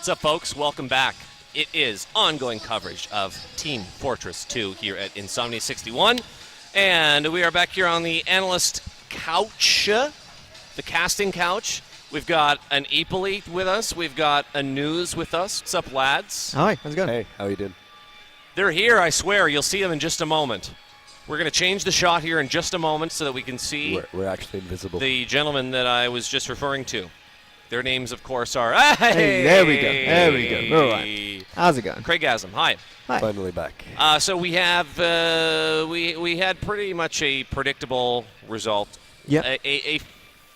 What's up, folks? Welcome back. It is ongoing coverage of Team Fortress 2 here at Insomnia61. And we are back here on the analyst couch, the casting couch. We've got an eepily with us. We've got a nuze with us. What's up, lads? Hi, how's it going? Hey, how you doing? They're here, I swear. You'll see them in just a moment. We're going to change the shot here in just a moment so that we can see We're actually invisible. the gentleman that I was just referring to. Their names, of course, are... Hey, there we go. There we go. All right. How's it going? Craig Gasm, hi. Hi. Finally back. So we have we had pretty much a predictable result. Yeah. A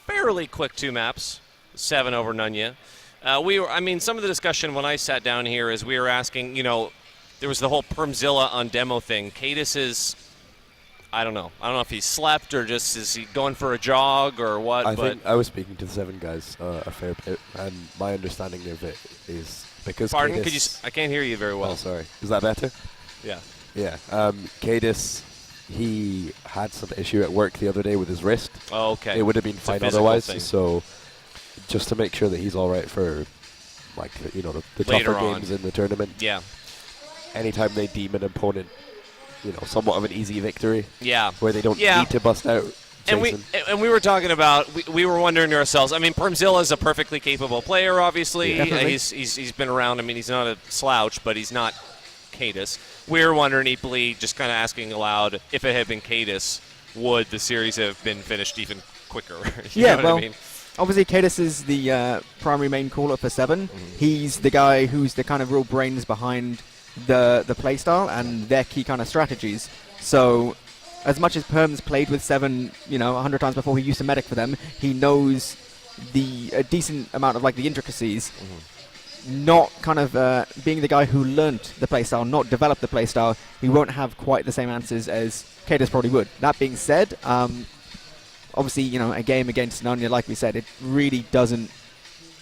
fairly quick 2 maps, 7 over Nunya. Some of the discussion when I sat down here is we were asking, there was the whole Permzilla on demo thing. Cadis is, I don't know if he slept or just is he going for a jog or what. I think I was speaking to the 7 guys a fair bit, and my understanding of it is because Pardon? Cadis, I can't hear you very well. Oh, sorry. Is that better? Yeah. Yeah. Cadis, he had some issue at work the other day with his wrist. Oh, okay. It would have been It's a fine physical otherwise. thing. So just to make sure that he's all right for, the Later tougher on. games in the tournament. Yeah. Anytime they deem an opponent, somewhat of an easy victory. Yeah. Where they don't Yeah. need to bust out. And we were talking about we were wondering to ourselves. I mean, Permzilla is a perfectly capable player. Obviously, Definitely. he's been around. I mean, he's not a slouch, but he's not Cadis. We were wondering, eepily, just kind of asking aloud, if it had been Cadis, would the series have been finished even quicker? You know what I mean? Obviously Cadis is the primary main caller for 7. Mm-hmm. He's the guy who's the kind of real brains behind the playstyle and their key kind of strategies. So as much as Perm's played with 7, 100 times before, he used to medic for them, he knows a decent amount of the intricacies. Mm-hmm. Not kind of being the guy who learnt the playstyle, not developed the playstyle, he won't have quite the same answers as Cadis probably would. That being said, obviously, a game against Nunya, like we said, it really doesn't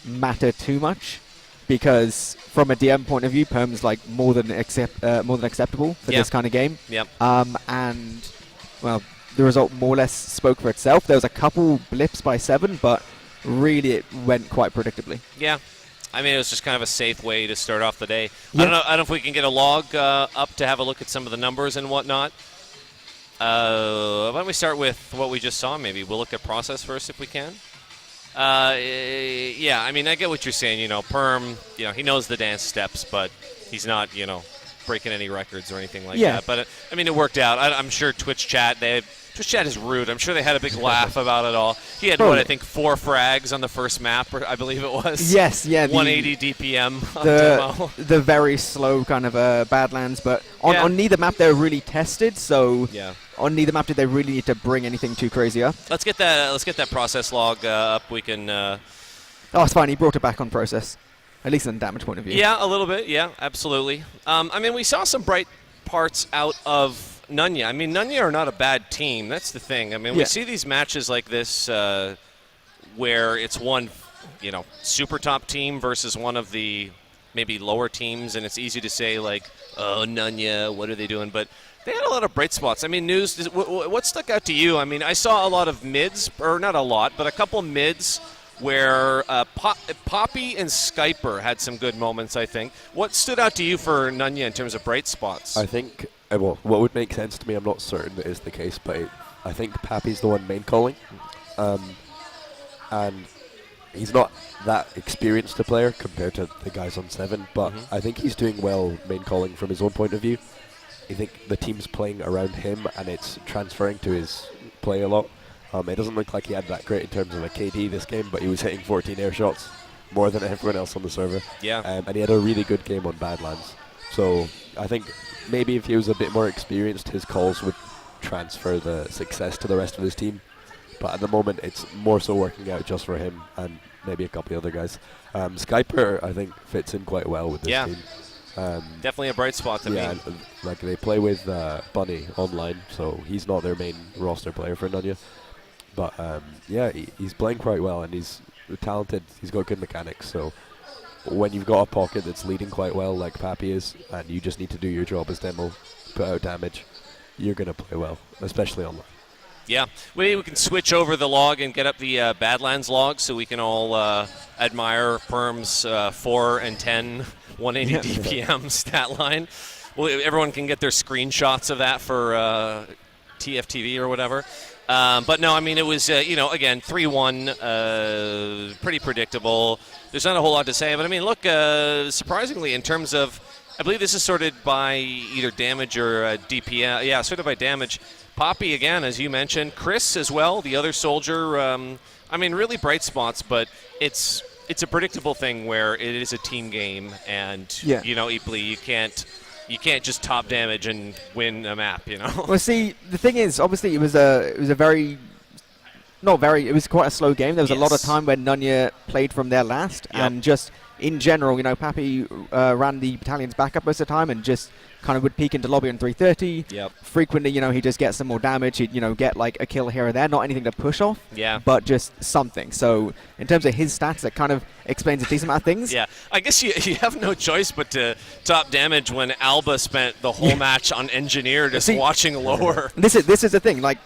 matter too much because from a DM point of view, Perm's more than acceptable for this kind of game. Yep. And well, the result more or less spoke for itself. There was a couple blips by 7, but really it went quite predictably. Yeah. I mean, it was just kind of a safe way to start off the day. Yeah. I don't know if we can get a log up to have a look at some of the numbers and whatnot. Why don't we start with what we just saw, maybe? We'll look at process first if we can. Yeah, I mean, I get what you're saying. Perm, he knows the dance steps, but he's not, breaking any records or anything like that. But, it worked out. I'm sure Twitch chat is rude. I'm sure they had a big laugh about it all. He had, 4 frags on the first map, or I believe it was? Yes, yeah. 180 DPM on demo. The very slow kind of Badlands, but on neither map they were really tested, so on neither map did they really need to bring anything too crazy up. Let's get that process log up. We can... Oh, it's fine. He brought it back on process, at least on damage point of view. Yeah, a little bit. Yeah, absolutely. We saw some bright parts out of Nunya. Nunya are not a bad team. That's the thing. We see these matches like this where it's one, super top team versus one of the maybe lower teams, and it's easy to say oh, Nunya, what are they doing? But they had a lot of bright spots. Nuze, what stuck out to you? I saw a lot of mids, or not a lot, but a couple mids where Poppy and Skyper had some good moments, I think. What stood out to you for Nunya in terms of bright spots? I think, what would make sense to me, I'm not certain that is the case, but I think Pappy's the one main calling. And he's not that experienced a player compared to the guys on 7, but I think he's doing well main calling from his own point of view. I think the team's playing around him and it's transferring to his play a lot. It doesn't look like he had that great in terms of a KD this game, but he was hitting 14 air shots, more than everyone else on the server. Yeah. And he had a really good game on Badlands. So I think maybe if he was a bit more experienced, his calls would transfer the success to the rest of his team. But at the moment, it's more so working out just for him and maybe a couple of other guys. Skyper, I think, fits in quite well with this team. Definitely a bright spot to me. Yeah, they play with Bunny online, so he's not their main roster player for Nunya. But he's playing quite well, and he's talented. He's got good mechanics. So when you've got a pocket that's leading quite well, like Pappy is, and you just need to do your job as demo, put out damage, you're going to play well, especially online. Yeah, maybe we can switch over the log and get up the Badlands log so we can all admire Perm's 4 and 10, 180 DPM stat line. Well, everyone can get their screenshots of that for TFTV or whatever. But no, I mean, it was, again, 3-1, pretty predictable. There's not a whole lot to say. But, I mean, look, surprisingly, in terms of, I believe this is sorted by either damage or DPM. Yeah, sorted by damage. Poppy, again, as you mentioned. Chris as well, the other soldier. I mean, really bright spots, but it's a predictable thing where it is a team game. And, eepily, you can't just top damage and win a map, Well, see, the thing is, obviously, it was quite a slow game. There was a lot of time when Nunya played from their last, and just in general, Pappy ran the battalions back up most of the time and just kind of would peek into lobby on 330. Yep. Frequently, he'd just get some more damage. He'd, get like a kill here or there. Not anything to push off, but just something. So in terms of his stats, that kind of explains a decent amount of things. Yeah, I guess you have no choice but to top damage when Alba spent the whole match on Engineer just watching lower. This is the thing, like,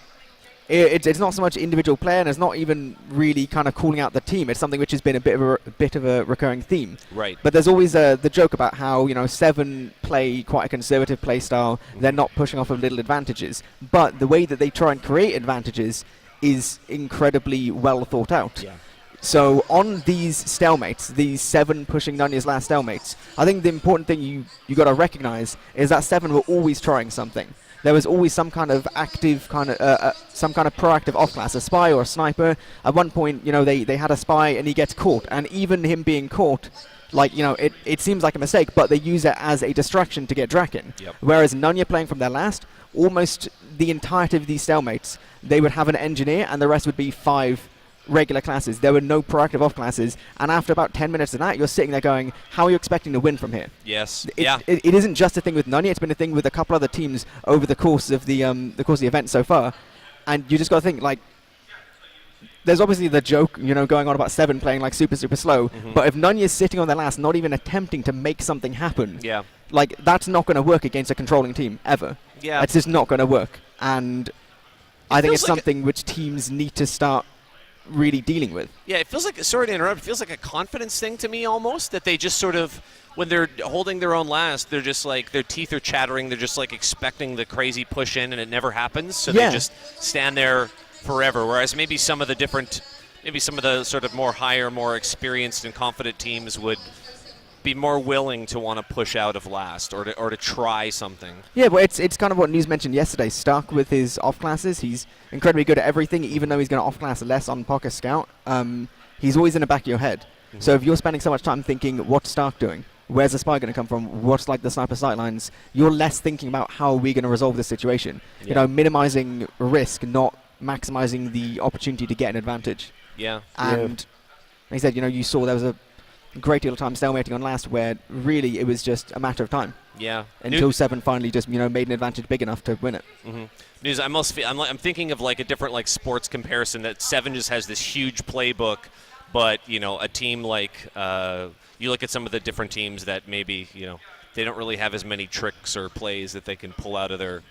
it's not so much individual player, and it's not even really kind of calling out the team. It's something which has been a bit of a recurring theme. Right. But there's always the joke about how Se7en play quite a conservative play style. They're not pushing off of little advantages, but the way that they try and create advantages is incredibly well thought out. Yeah. So on these stalemates, these Se7en pushing Nunya's last stalemates, I think the important thing you got to recognize is that Se7en were always trying something. There was always some kind of active, some kind of proactive off-class, a spy or a sniper. At one point, they had a spy and he gets caught, and even him being caught, it seems like a mistake, but they use it as a distraction to get Draken. Yep. Whereas Nunya playing from their last, almost the entirety of these stalemates, they would have an engineer, and the rest would be 5 regular classes. There were no proactive off classes, and after about 10 minutes of that, you're sitting there going, how are you expecting to win from here? Yes. It isn't just a thing with Nunya, it's been a thing with a couple other teams over the course of the event so far, and you just got to think, like, there's obviously the joke, going on about Se7en playing like super, super slow, but if Nunya's sitting on their last, not even attempting to make something happen, like, that's not going to work against a controlling team, ever. Yeah. It's just not going to work, and I think it's like something which teams need to start really dealing with. Yeah, it feels like, sorry to interrupt, it feels like a confidence thing to me almost, that they just sort of, when they're holding their own last, they're just like, their teeth are chattering, they're just like expecting the crazy push in and it never happens, so they just stand there forever, whereas maybe some of the sort of more higher, more experienced and confident teams would be more willing to want to push out of last or to try something. Yeah, well, it's kind of what Nuze mentioned yesterday. Stark with his off classes, he's incredibly good at everything, even though he's going to off class less on Pocket Scout. He's always in the back of your head. So if you're spending so much time thinking, what's Stark doing? Where's the spy going to come from? What's like the sniper sightlines? You're less thinking about how are we going to resolve this situation. Minimizing risk, not maximizing the opportunity to get an advantage. Yeah. And like I said, you saw there was a great deal of time stalemating on last, where really it was just a matter of time. Yeah. Until Se7en finally just made an advantage big enough to win it. Nuze, I'm thinking of like a different like sports comparison that Se7en just has this huge playbook, but a team like you look at some of the different teams that maybe they don't really have as many tricks or plays that they can pull out of their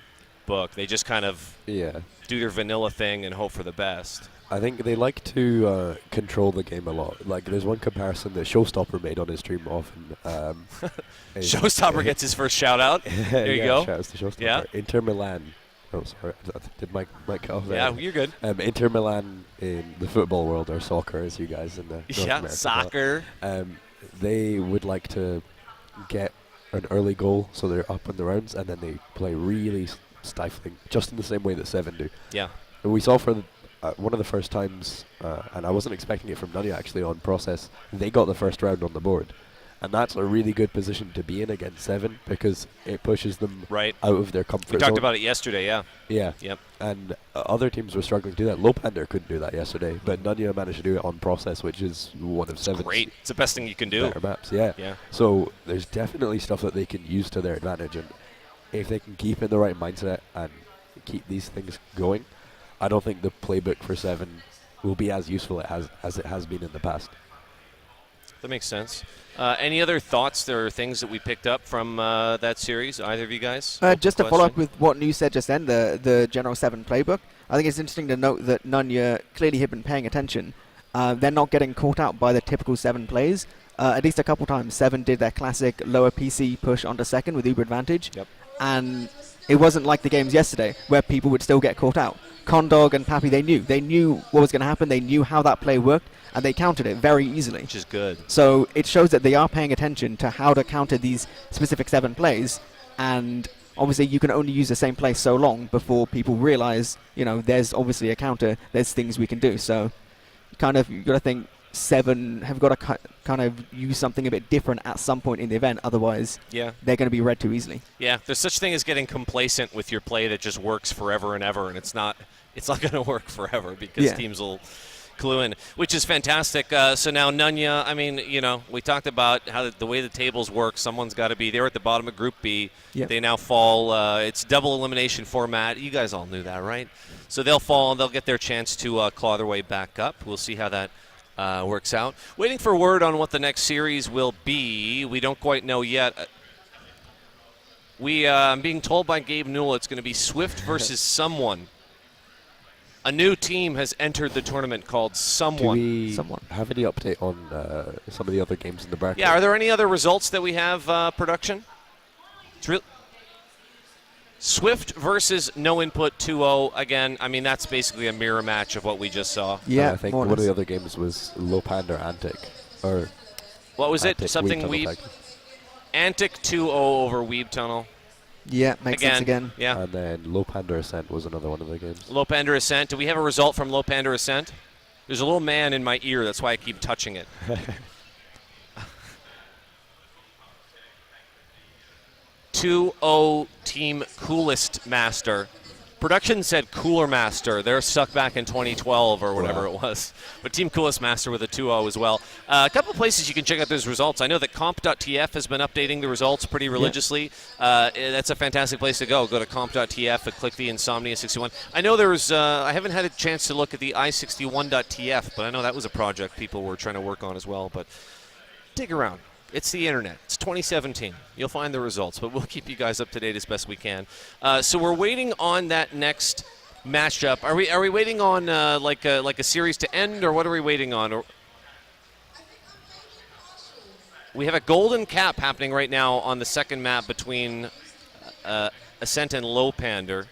book. They just kind of do their vanilla thing and hope for the best. I think they like to control the game a lot. Like, there's one comparison that Showstopper made on his stream often. Showstopper gets his first shout-out. There you go. Shout-outs to Showstopper. Yeah. Inter Milan. Oh, sorry. Did Mike cut off there? Yeah, you're good. Inter Milan in the football world, or soccer, as you guys in the North America soccer. They would like to get an early goal, so they're up in the rounds, and then they play really stifling, just in the same way that Se7en do. Yeah. And we saw for one of the first times, and I wasn't expecting it from Nunya actually, on process, they got the first round on the board. And that's a really good position to be in against Se7en, because it pushes them out of their comfort zone. We talked about it yesterday, yeah. Yeah. Yep. And other teams were struggling to do that. Lopander couldn't do that yesterday, but Nunya managed to do it on process, which is one of Se7en's great. It's the best thing you can do. Better maps, yeah. So there's definitely stuff that they can use to their advantage, and if they can keep in the right mindset and keep these things going, I don't think the playbook for Se7en will be as useful as it has been in the past. That makes sense. Any other thoughts? There are things that we picked up from that series, either of you guys? Just to follow up with what Nuze said just then, the general Se7en playbook. I think it's interesting to note that Nunya clearly have been paying attention. They're not getting caught out by the typical Se7en plays. At least a couple times, Se7en did their classic lower PC push onto second with uber advantage. Yep. And it wasn't like the games yesterday where people would still get caught out. Condog and Pappy, they knew what was going to happen. They knew how that play worked, and they countered it very easily. Which is good. So it shows that they are paying attention to how to counter these specific Se7en plays, and obviously you can only use the same play so long before people realize, there's obviously a counter, there's things we can do. So you've got to think Se7en have got to kind of use something a bit different at some point in the event, otherwise they're going to be read too easily. Yeah, there's such thing as getting complacent with your play that just works forever and ever, and it's not going to work forever because teams will clue in, which is fantastic. So now Nunya, we talked about how the way the tables work, someone's got to be there at the bottom of Group B. Yep. They now fall. It's double elimination format. You guys all knew that, right? So they'll fall, and they'll get their chance to claw their way back up. We'll see how that works out. Waiting for word on what the next series will be. We don't quite know yet. I'm being told by Gabe Newell it's going to be Swift versus someone. A new team has entered the tournament called Someone. Do we have any update on some of the other games in the bracket? Yeah, are there any other results that we have, production? It's Swift versus No Input 2-0. Again, that's basically a mirror match of what we just saw. Yeah, I think one of the other games was Low Panda Antic. Or what was Antic, it? Something Weeb Antic 2-0 over Weeb Tunnel. Yeah, makes sense again. Yeah. And then Low Panda Ascent was another one of the games. Low Panda Ascent. Do we have a result from Low Panda Ascent? There's a little man in my ear. That's why I keep touching it. 2-0 Team Coolest Master. Production said Cooler Master. They're stuck back in 2012 or whatever it was. But Team Coolest Master with a 2-0 as well. A couple of places you can check out those results. I know that comp.tf has been updating the results pretty religiously. That's a fantastic place to go. Go to comp.tf and click the Insomnia61. I know I haven't had a chance to look at the i61.tf, but I know that was a project people were trying to work on as well. But dig around. It's the internet. It's 2017. You'll find the results, but we'll keep you guys up to date as best we can. So we're waiting on that next matchup. Are we waiting on like a series to end, or what are we waiting on? We have a golden cap happening right now on the second map between Ascent and Low Pander.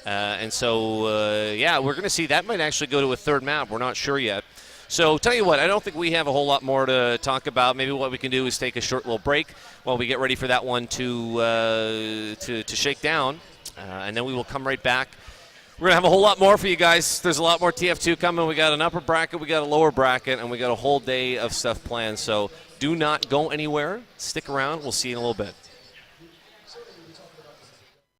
And so, we're going to see that might actually go to a third map. We're not sure yet. So tell you what, I don't think we have a whole lot more to talk about. Maybe what we can do is take a short little break while we get ready for that one to shake down, and then we will come right back. We're going to have a whole lot more for you guys. There's a lot more TF2 coming. We got an upper bracket, we got a lower bracket, and we got a whole day of stuff planned. So do not go anywhere. Stick around. We'll see you in a little bit.